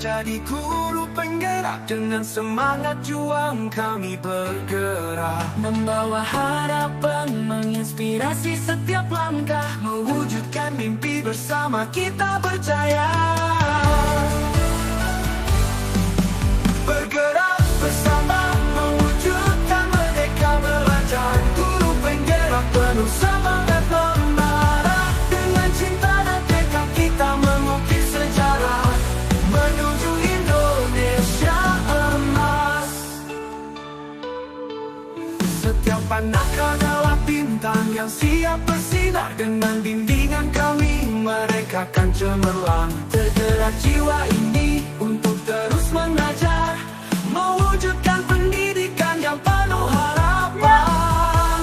menjadi guru penggerak. Dengan semangat juang kami bergerak, membawa harapan, menginspirasi setiap langkah, mewujudkan mimpi bersama kita percaya. Bergerak bersama, mewujudkan merdeka belajar. Guru penggerak penuh semangat membara. Dengan cinta dan tekad kita mengukir sejarah, menuju Indonesia emas. Setiap anak adalah bintang yang siap bersinar. Dengan bimbingan kami mereka akan cemerlang. Tergerak jiwa ini untuk terus mengajar, mewujudkan pendidikan yang penuh harapan.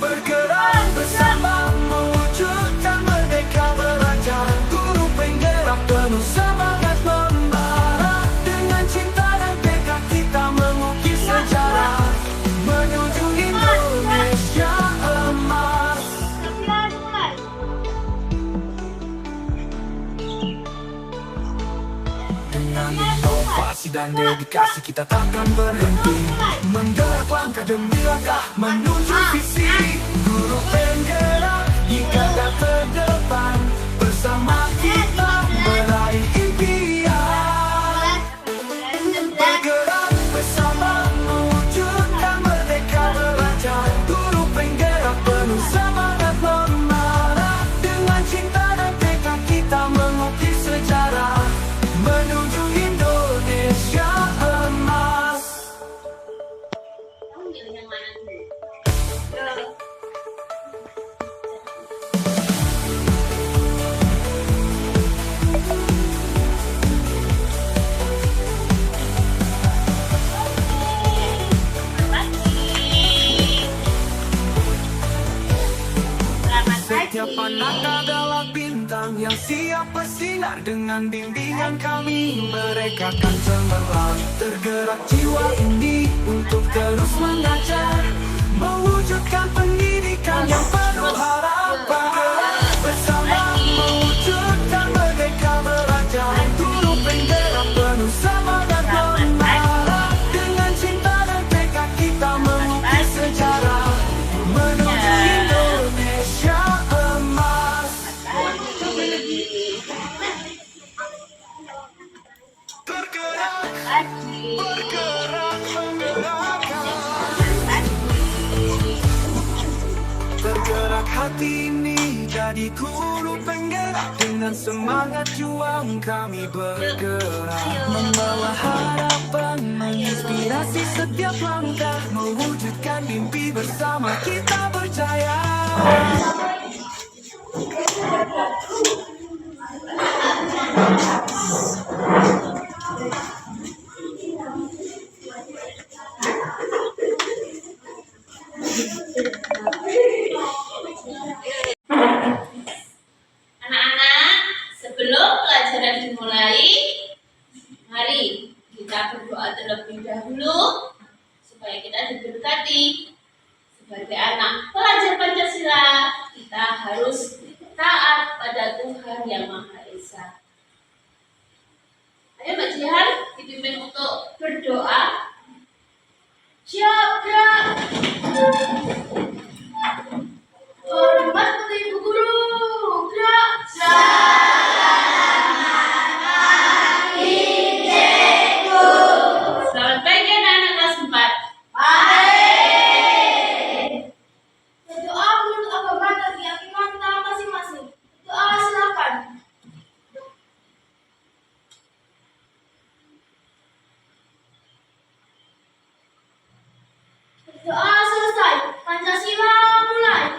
Bergerak bersama, mewujudkan merdeka belajar. Guru penggerak penuh semangat membara. Dengan cinta dan tekad kita mengukir sejarah, menuju Indonesia emas. Dengan inovasi dan dedikasi kita takkan berhenti, menggerak langkah demi langkah menuju visi. Guru penggerak di garda terdepan, bersama kita meraih impian. Bergerak bersama, mewujudkan merdeka belajar. Guru penggerak penuh semangat membara. Dengan cinta dan tekad kita mengukir sejarah, menuju Indonesia emas. Kamu milih yang mana dulu? Setiap anak adalah bintang yang siap bersinar. Dengan bimbingan kami mereka akan cemerlang. Tergerak jiwa ini untuk terus mengajar, mewujudkan pendidikan yang penuh harapan. Bersama mewujudkan merdeka belajar. Guru penggerak penuh semangat membara. Dengan cinta dan tekad kita mengukir sejarah, menuju Indonesia emas. Bergerak, bergerak menggerakkan. Bergerak hati ini jadi guru penggerak. Dengan semangat juang kami bergerak, membawa harapan, menginspirasi setiap langkah, mewujudkan mimpi bersama kita percaya. Anak-anak, sebelum pelajaran dimulai, mari kita berdoa terlebih dahulu supaya kita diberkati. Sebagai anak pelajar Pancasila, kita harus taat pada Tuhan Yang Maha Esa. Ayo Mbak Jihan, dipimpin untuk berdoa. Siap, gerak. Hormat untuk Ibu Guru. Gerak. Selamat pagi anak-anak kelas 4. Berdoa menurut agama dan keyakinan kita masing-masing. Doa silakan. Doa selesai. Pancasila mulai.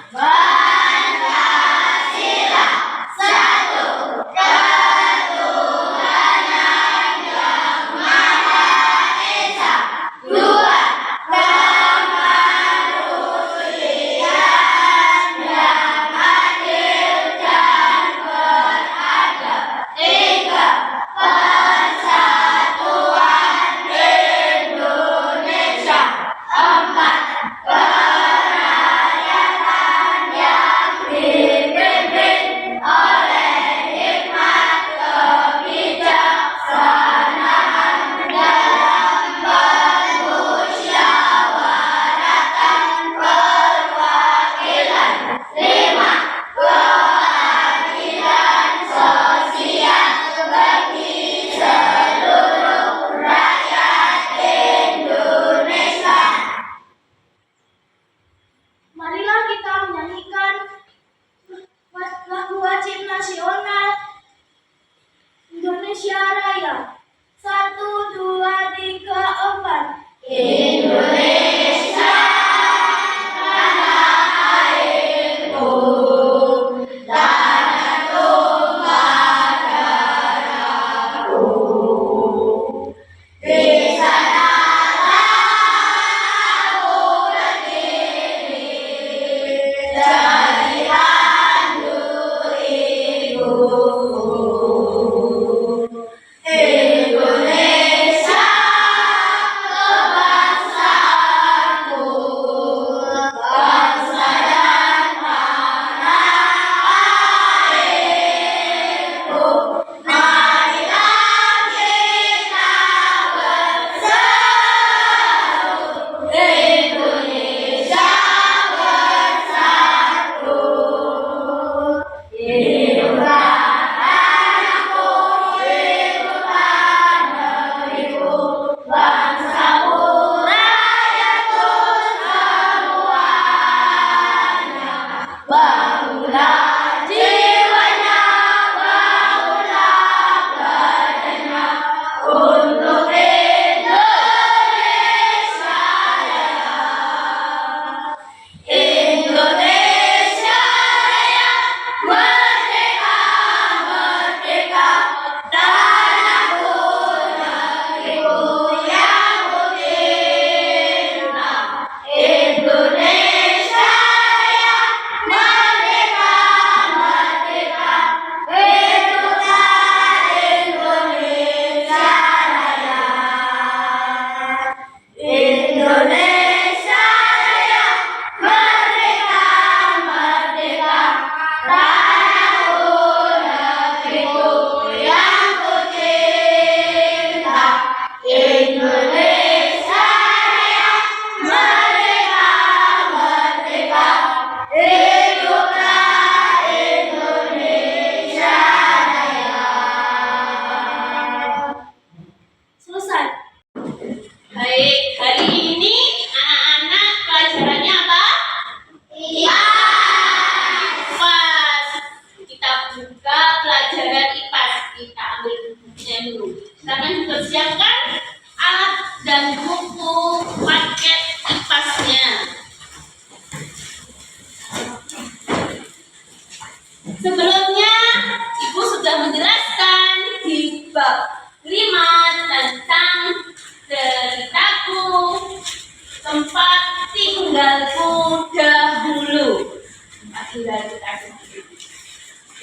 tempat tinggalku dahulu. Tempat tinggalku dahulu.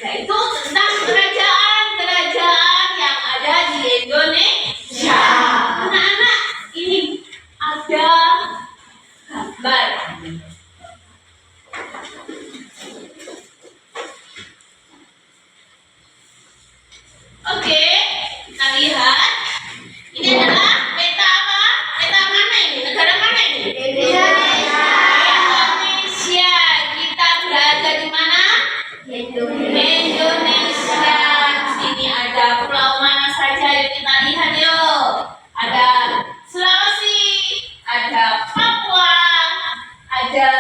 Yaitu tentang kerajaan-kerajaan yang ada di Indonesia. Anak-anak, ini ada gambar. Oke, kita lihat. Ini adalah peta apa? Peta mana ini? Negara mana ini? Indonesia. Indonesia. Kita berada di mana? Indonesia. Di sini ada pulau mana saja? Yuk kita lihat yuk. Ada Sulawesi, ada Papua, ada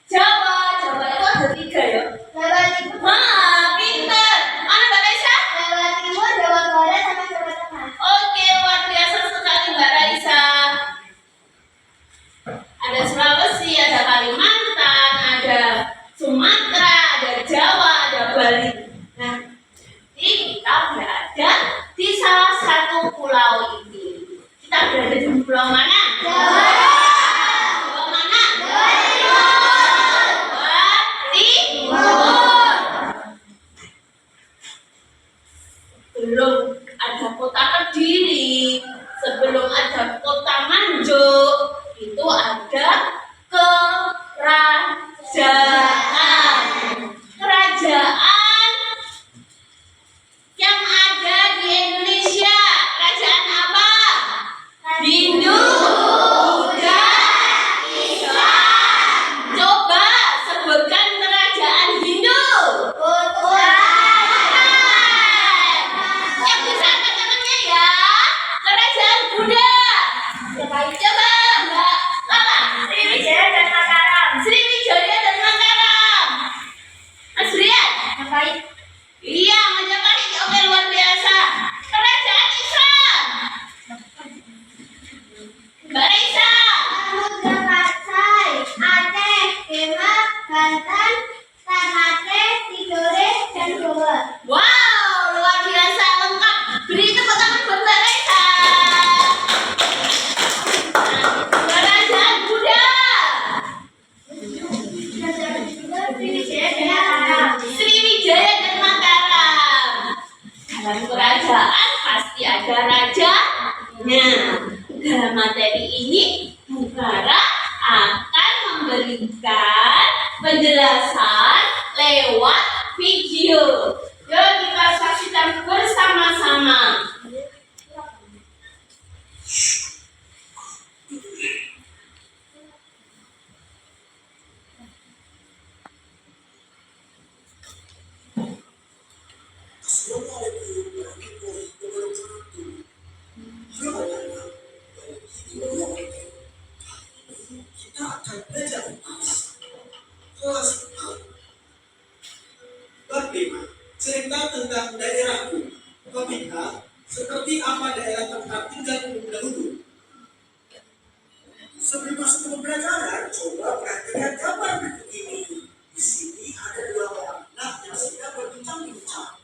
Jawa. Jawa itu ada 3 ya. Jawa Timur, Wah, pintar. Mana Mbak Raisa? Jawa Timur, Jawa Barat, sama Jawa Tengah. Oke, luar biasa sekali Mbak Raisa. Ada Sulawesi, ada Kalimantan, ada Sumatera, ada Jawa, ada Bali. Nah, ini kita berada di salah satu pulau ini. Kita berada di pulau mana? Jawa. Pulau mana? Jawa Timur. Jawa Timur. Belum ada kota Kediri, sebelum ada kota Nganjuk, itu ada kerajaan. Kerajaan yang ada di Indonesia. Kerajaan apa? Hindu, Buddha, Islam. Coba sebutkan kerajaan Hindu. Yang bisa angkat tangannya ya. Kerajaan Buddha. Coba Mbak Lala. Sriwijaya dan Mataram. Sriwijaya dan Mataram. Mas Rian. Ngapain? Iya, Majapahit. Oke, luar biasa. Kerajaan Islam. Mbak Raisa. Samudra Pasai, Aceh, Demak, Banten, Ternate, Tidore, dan Jawa. Wow, luar biasa lengkap. Beri tepuk tangan buat Mbak Raisa. Kerajaan Buddha. Sriwijaya dan Mataram. Sriwijaya dan Mataram. Dalam kerajaan pasti ada rajanya. Dalam materi ini, Bukara akan memberikan penjelasan lewat video. Yuk kita saksikan bersama-sama. Kita akan belajar kelas 4. Bagaimana cerita tentang daerahku? Peminta, seperti apa daerah tempat tinggalmu dahulu? Sebelum masuk ke pembelajaran, coba perhatikan gambar berikut ini. Di sini ada 2 orang anak yang sedang berbincang-bincang.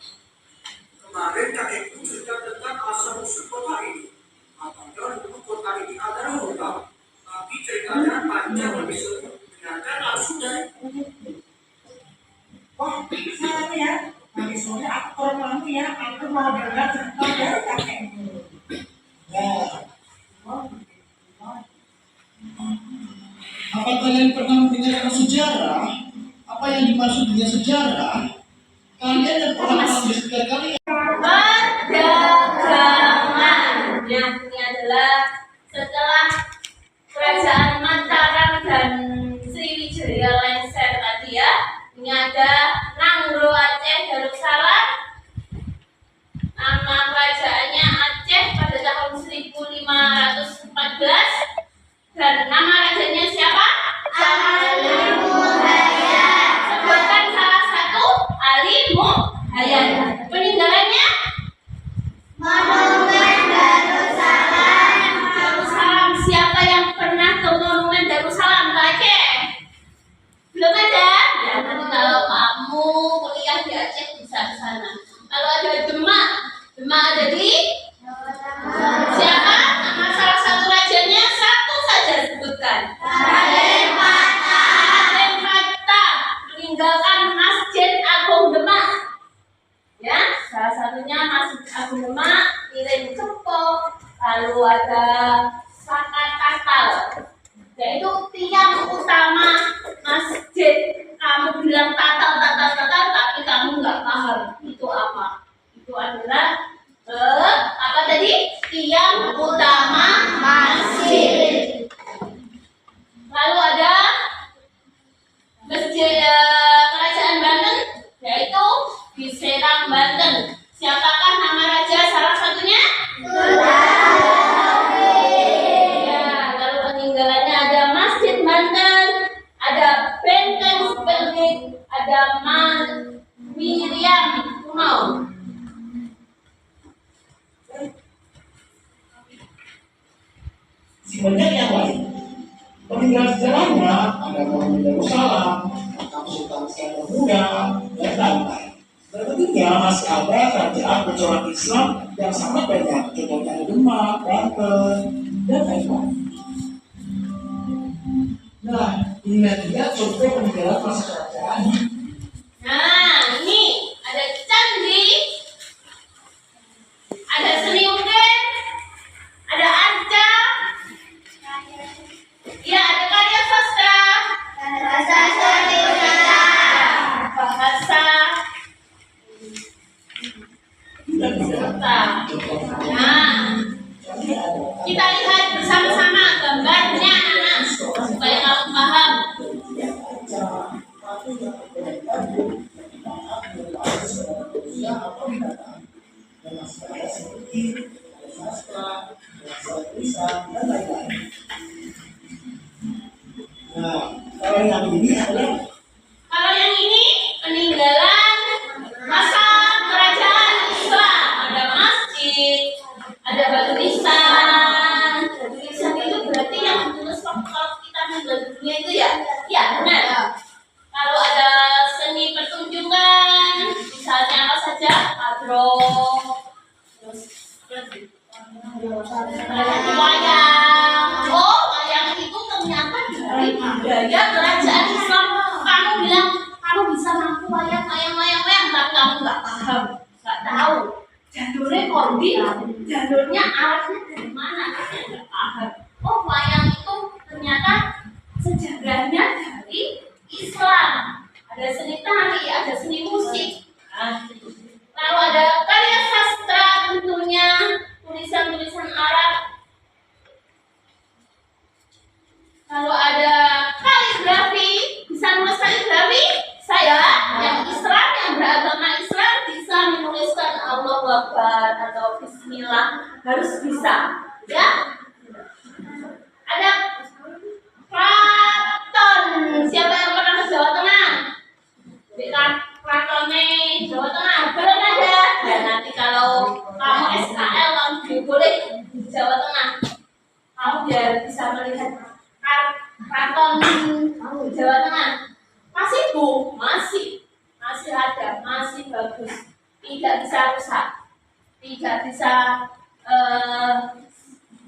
Kemarin kakekku cerita tentang asal-usul kota ini. Apakah dulu kota ini adalah kota? Tapi ceritanya panjang lebih seru. Dengarkan langsung dari Wah, salah ya. Nanti sore aku ke rumahmu ya. Aku mau dengar cerita dari kakekmu. Ya, apa kalian pernah mendengar sejarah? Apa yang dimaksud dengan sejarah? Kalian yang pernah mengalami di sekitar kalian. Perdagangan. Nah, ini adalah setelah kerajaan Mataram dan Sriwijaya lengser tadi ya. Ini ada Nangro Aceh Darussalam. Nama kerajaannya Aceh pada tahun 1514. Dan nama rajanya siapa? Sebutkan salah satu Ali Muhayyad. Peninggalannya Monumen Darussalam. Darussalam. Siapa yang pernah ke Monumen Darussalam ke Aceh? Belum ada? Ya, nanti kalau kamu kuliah di Aceh bisa ke sana. Kalau ada Demak, Demak ada di siapa? Nama salah satu rajanya satu saja sebutkan. tiang utama masjid. Kamu bilang tatal, tapi kamu nggak paham itu apa? Itu adalah apa tadi? Tiang utama masjid. Lalu ada masjid Kerajaan Banten, yaitu di Serang, Banten. Siapakah nama raja salah satunya? Ya, lalu peninggalannya ada Masjid Banten, ada Benteng Sebelit, ada Miriam Kuno. Banyak yang lain. Peninggalan sejarahnya ada Muhammad Darussalam, Makam Sultan Iskandar Muda, dan lain-lain. Dan tentunya masih ada kerajaan bercorak Islam yang sangat banyak, contohnya di Demak, Banten, dan lain-lain. Nah, ini dia contoh peninggalan masa kerajaan. Nah, ini ada candi, ada seni ukir, ada arca, ya ada karya sastra, bahasa, nah, kita lihat bersama-sama gambarnya anak supaya kamu paham. Nah, kalau yang ini adalah Kalau yang ini peninggalan masa kerajaan Islam, ada masjid, ada batu nisan. Batu nisan itu berarti yang ditulis kalau kita meninggal dunia itu ya, ya benar. Kalau ada seni pertunjukan, misalnya apa saja, hadroh, terus wayang. Oh, wayang itu ternyata dari budaya kerajaan Islam. Kamu bilang kamu bisa mampu wayang, tapi kamu nggak paham, nggak tahu. Jalurnya kondi, jalurnya arahnya dari mana? Kamu nggak paham. Oh, wayang itu ternyata sejarahnya dari Islam. Ada seni tari, ada seni musik. Lalu ada karya sastra tentunya, tulisan-tulisan Arab. Lalu ada kaligrafi, bisa nulis kaligrafi. Saya yang Islam, yang beragama Islam bisa menuliskan Allahu Akbar atau Bismillah, harus bisa, ya. Ada keraton. Siapa yang pernah ke Jawa Tengah? Keratonnya Jawa Tengah belum ada. Ya nanti kalau kamu SKL kamu boleh di Jawa Tengah, kamu biar bisa melihat keraton Jawa Tengah. Masih Bu, masih ada, masih bagus, tidak bisa rusak, tidak bisa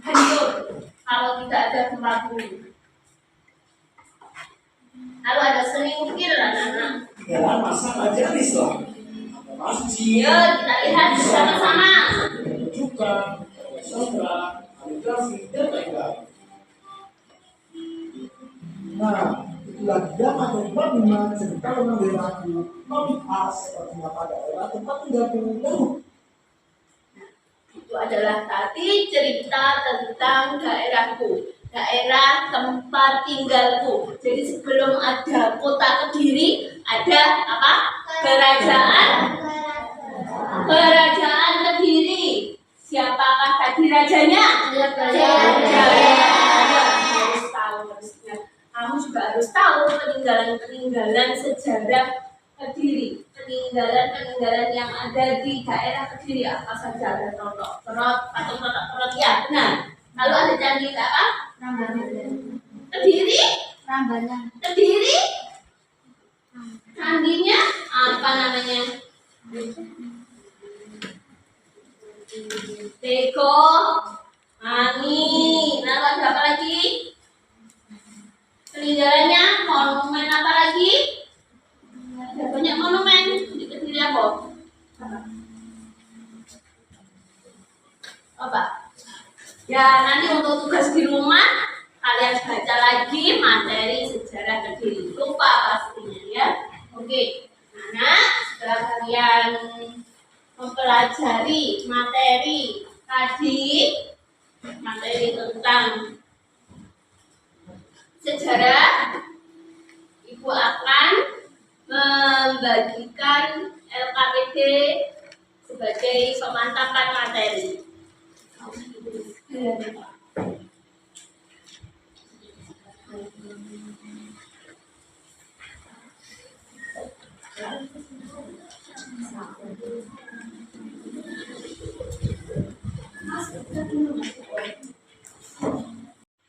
hancur kalau tidak ada tempat bumi. Lalu ada seni ukir anak-anak. dalam masa kerajaan Islam. Ada masjid, Yuk kita lihat bersama-sama. pertunjukan, sastra, kaligrafi, dan lain-lain. Nah, itulah dia atau bagaimana cerita tentang daerahku, memang seperti apa daerah tempat tinggalku dahulu. Itu adalah tadi cerita tentang daerahku, daerah tempat tinggalku. Jadi sebelum ada kota Kediri, ada apa? Kerajaan Kediri. Siapakah tadi rajanya? Jayabaya. Harus tahu harusnya. Kamu juga harus tahu peninggalan-peninggalan sejarah Kediri, peninggalan-peninggalan yang ada di daerah Kediri apa saja. Ada totok perot ya. Nah, lalu ada candi apa? Kediri? Kediri? Candinya apa namanya? Teko, Mangi. Lalu ada apa lagi? Peninggalannya monumen apa lagi? Ada banyak monumen di Kediri apa? Apa? Ya nanti untuk tugas di rumah kalian baca lagi materi sejarah Kediri. Lupa pastinya ya. Oke. Nah, setelah kalian mempelajari materi tadi, materi tentang sejarah, Ibu akan membagikan LKPD sebagai pemantapan materi.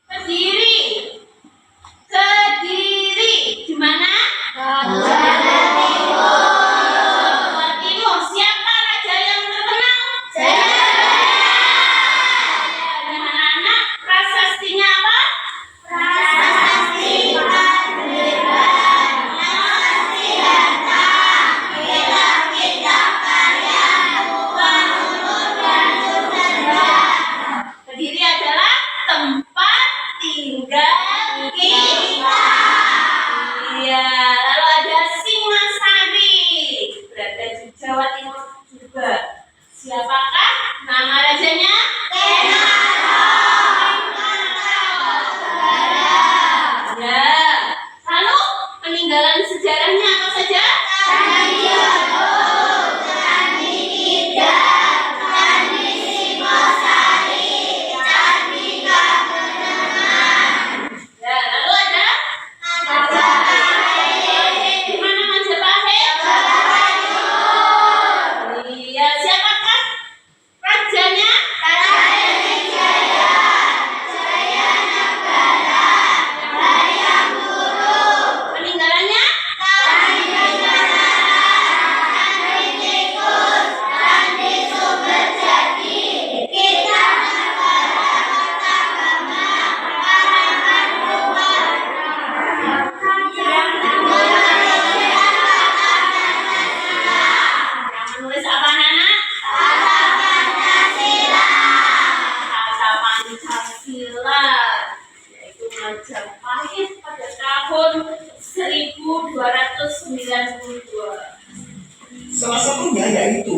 Kediri, Kediri, di mana? Jawa Timur. Siapa raja yang terkenal? Dan anak-anak, prasastinya apa? Kediri adalah tempat tinggal kita. Iya, lalu ada Singasari, berada di Jawa Timur juga. Siapakah nama rajanya? Ya, lalu peninggalan sejarahnya apa saja? Ya, lalu ada di mana Majapahit? Iya, siapakah rajanya? Peninggalannya? Yang menulis apa, Nana? Kata Pancasila, yaitu Majapahit pada tahun 1292. Salah satunya yaitu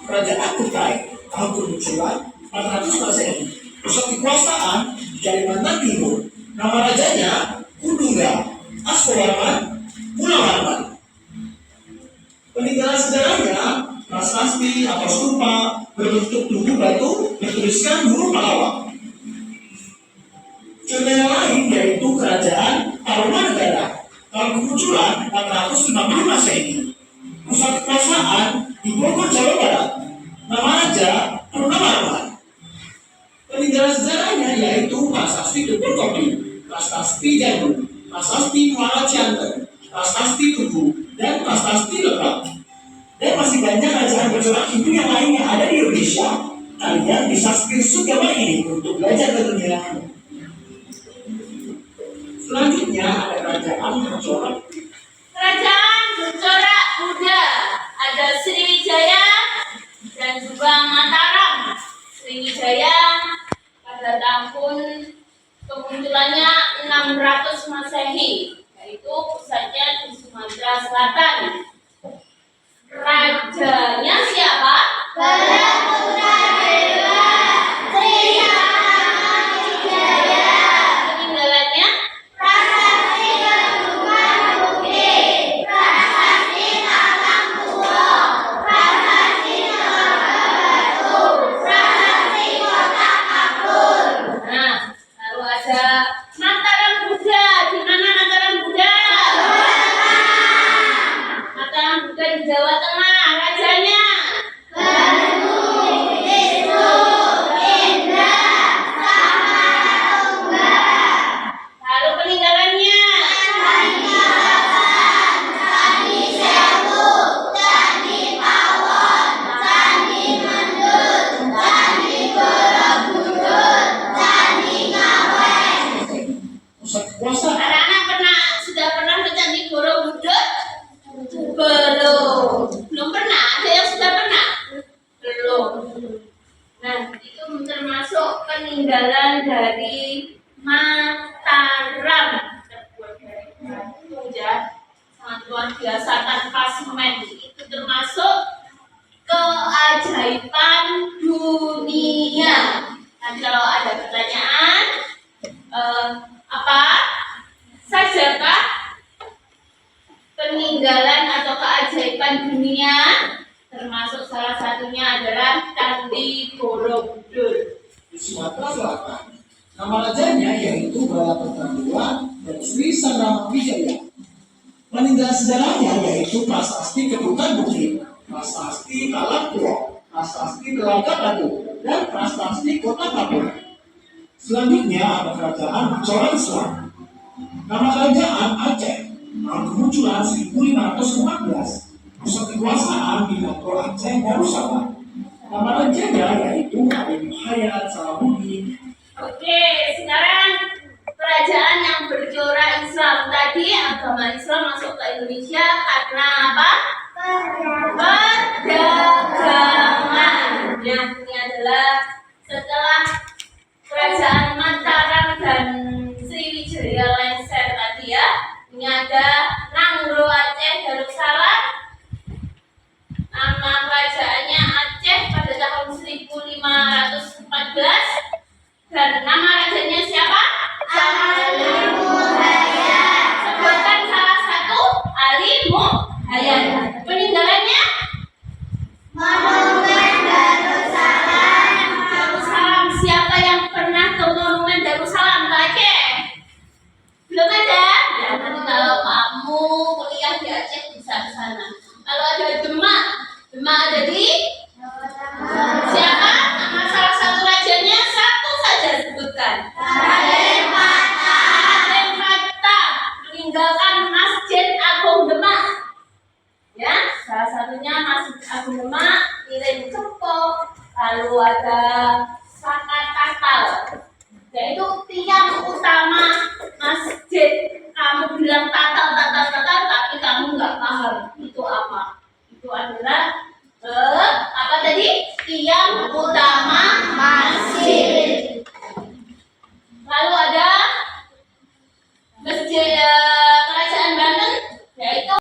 Kerajaan Kutai tahun kemunculan 400 Masehi. Pusat kekuasaan di Kalimantan Timur. Nama rajanya Kudungga, Askowarman, Mulawarman. Peninggalan sejarahnya prasasti atau stupa berbentuk tugu batu bertuliskan huruf Palawang. Contoh yang lain yaitu Kerajaan Tarumanegara tahun kemunculan 450 Masehi. Pusat kekuasaan di Bogor, Jawa Barat. Nama raja Purnawarman. Peninggalan sejarahnya yaitu Prasasti Tugu Kopi, Prasasti Jagung, Prasasti Muara Cianten, Prasasti Tugu, dan Prasasti Lebak. Dan masih banyak kerajaan bercorak Hindu yang lain yang ada di Indonesia. Kalian bisa screenshot gambar ini untuk belajar lebih lanjut. Selanjutnya ada kerajaan bercorak. Kerajaan bercorak Buddha, ada Sriwijaya dan juga Mataram. Sriwijaya pada tahun kemunculannya 600 Masehi, yaitu pusatnya di Sumatera Selatan. Rajanya siapa? Peninggalannya? Nah, lalu ada Mataram Buddha. Di mana Mataram Buddha? Mataram Buddha di Jawa Tengah. Rajanya? Lalu peninggalannya? Pusat kekuasaan Anak-anak sudah pernah ke Candi Borobudur? Belum pernah. Ada yang sudah pernah? Belum. Nah, itu termasuk peninggalan dari keajaiban dunia, termasuk salah satunya adalah Candi Borobudur. Di Sumatera Selatan, nama rajanya yaitu Balapatra II dan Sri Sangramwijaya. Peninggalan sejarahnya yaitu Prasasti Kedukan Bukit, Prasasti Talakpuro, Prasasti Telaga Batu, dan Prasasti Kota Kapur. Selanjutnya ada Kerajaan Bucoran Islam. Nama Kerajaan Aceh, tahun kemunculan 1514. Pusat kekuasaan di Nagro Aceh Darussalam. Nama rajanya yaitu Raden Hayat Salahuddin. Oke, sekarang kerajaan yang bercorak Islam. Tadi agama Islam masuk ke Indonesia karena apa? Perdagangan. Nah, ini adalah setelah kerajaan Mataram dan Sriwijaya lengser tadi ya. Ini ada Nagro Aceh Darussalam. Nama kerajaannya Aceh pada tahun 1514 dan nama rajanya siapa? Sebutkan salah satu Alimuhayyad. Peninggalannya Darussalam. Siapa yang pernah ke Monumen Darussalam ke Aceh? Belum ada? Ya, nanti kalau kamu kuliah di Aceh bisa ke sana. Kalau ada Demak ada di siapa? Nama salah satu rajanya satu saja sebutkan. Raden Fatah meninggalkan Masjid Agung Demak. Ya, salah satunya Masjid Agung Demak, Iren Cepo, lalu ada Saka Tatal, yaitu tiang utama masjid. Kamu bilang tatal, tapi kamu nggak paham itu apa? Itu adalah apa tadi? Tiang utama masjid. Lalu ada masjid kerajaan Banten, yaitu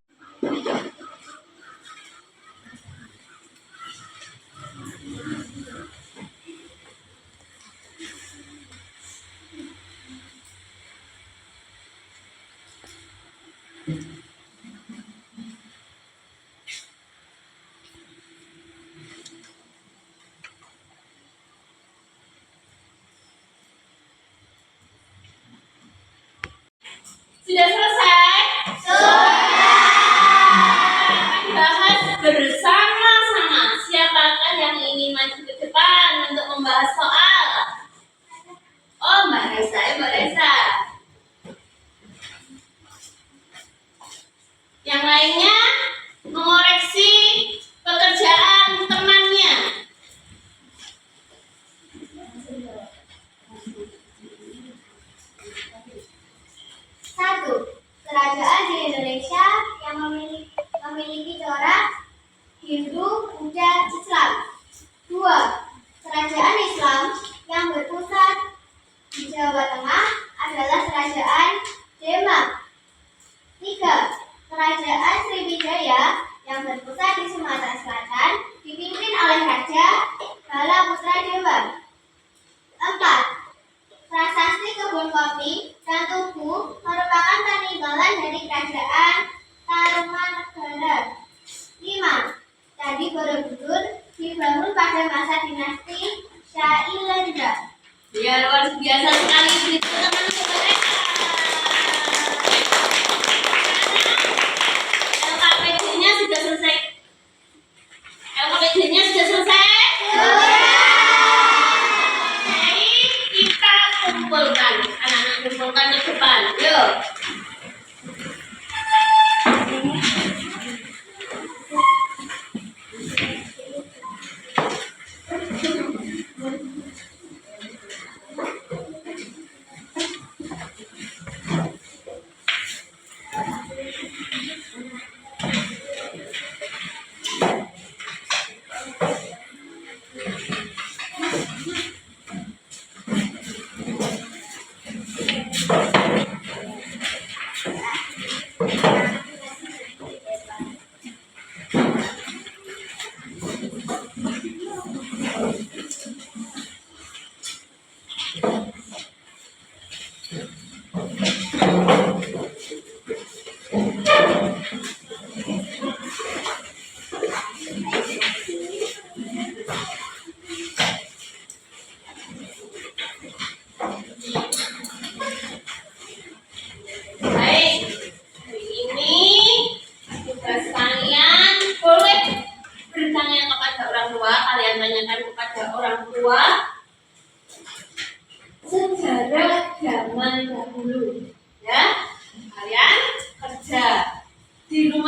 sudah selesai? Bahas bersama-sama. Siapakah yang ingin maju ke depan untuk membahas soal? Oh, Mbak Reza, Mbak Reza. Yang lainnya mengoreksi pekerjaan temannya. Satu, kerajaan di Indonesia yang memiliki corak Hindu, Buddha, Islam. Dua, kerajaan Islam yang berpusat di Jawa Tengah adalah kerajaan Demak. Tiga, kerajaan Sriwijaya yang berpusat di Sumatera Selatan dipimpin oleh Raja Balaputra Dewa. Empat, prasasti kebun kopi dan tugu merupakan peninggalan dari kerajaan Tarumanegara. 5. Candi Borobudur dibangun pada masa dinasti Syailendra. Ya, luar biasa sekali. Beri tepuk tangan kepada mereka.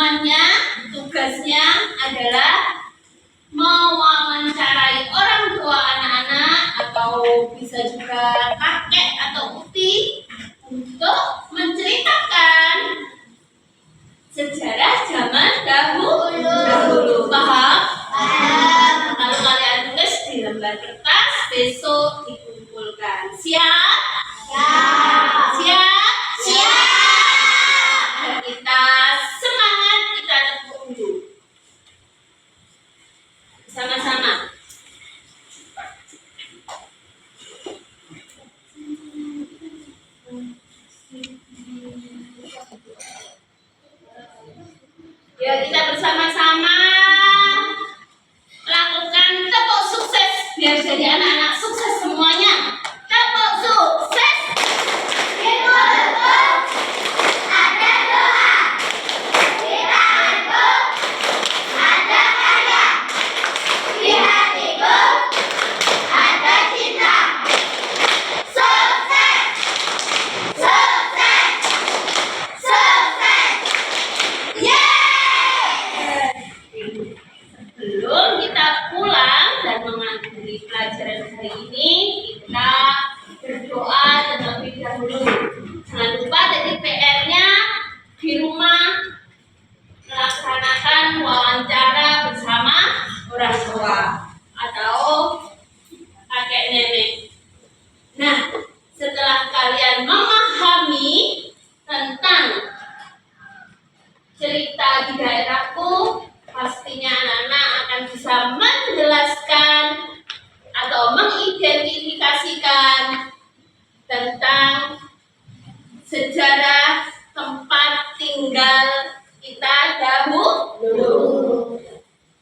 semuanya tugasnya adalah mewawancarai orang tua anak-anak atau bisa juga kakek atau uti untuk menceritakan sejarah zaman dahulu. Paham? Lalu kalian tulis di lembar kertas, besok dikumpulkan. Siap? Siap? Dan kita semangat, kita tepuk dulu. Sama-sama. Ya, kita bersama-sama lakukan tepuk sukses biar jadi anak-anak sukses semuanya. Tepuk sukses. Sebelum kita pulang dan mengakhiri pelajaran hari ini, kita berdoa terlebih dahulu. Jangan lupa jadi PR-nya di rumah melaksanakan wawancara bersama orang tua atau kakek nenek. Nah, setelah kalian memahami tentang cerita di daerahku, pastinya anak-anak akan bisa menjelaskan atau mengidentifikasikan tentang sejarah tempat tinggal kita dahulu.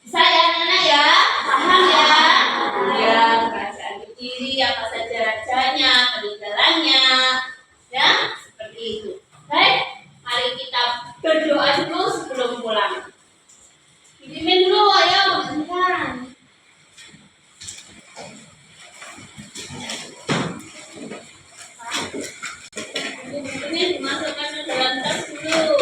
Bisa ya anak-anak ya? Paham ya? Ya, kerajaan Kediri apa saja rajanya, peninggalannya, ya seperti itu. Baik, mari kita berdoa dulu sebelum pulang. Dipimpin dulu, ayo, bentar. Ini dimasukkan ke dalam tas dulu.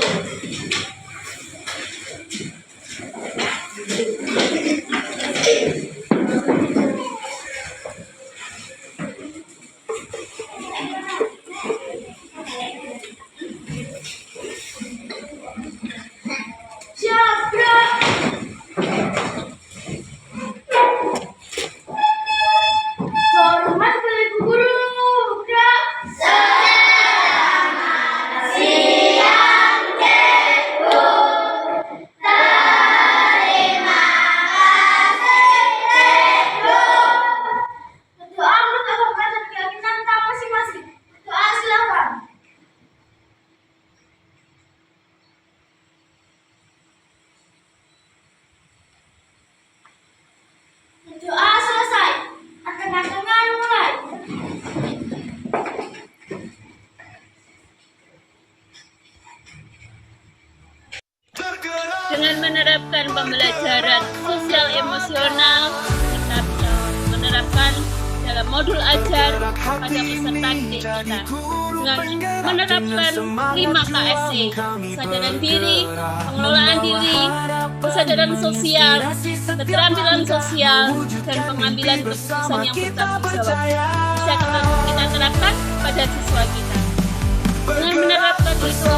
Hormat kepada Ibu Guru. Doa menurut agama dan keyakinan kita masing-masing. Doa silakan. Doa selesai. Akan-akan mulai. Dengan menerapkan pembelajaran sosial emosional, kita bisa menerapkan dalam modul ajar pada peserta didik kita. Dengan menerapkan 5 KSC, kesadaran diri, pengelolaan diri, kesadaran sosial, keterampilan sosial, dan pengambilan keputusan yang bertanggung jawab bisa kita terapkan pada siswa kita. Dengan menerapkan itu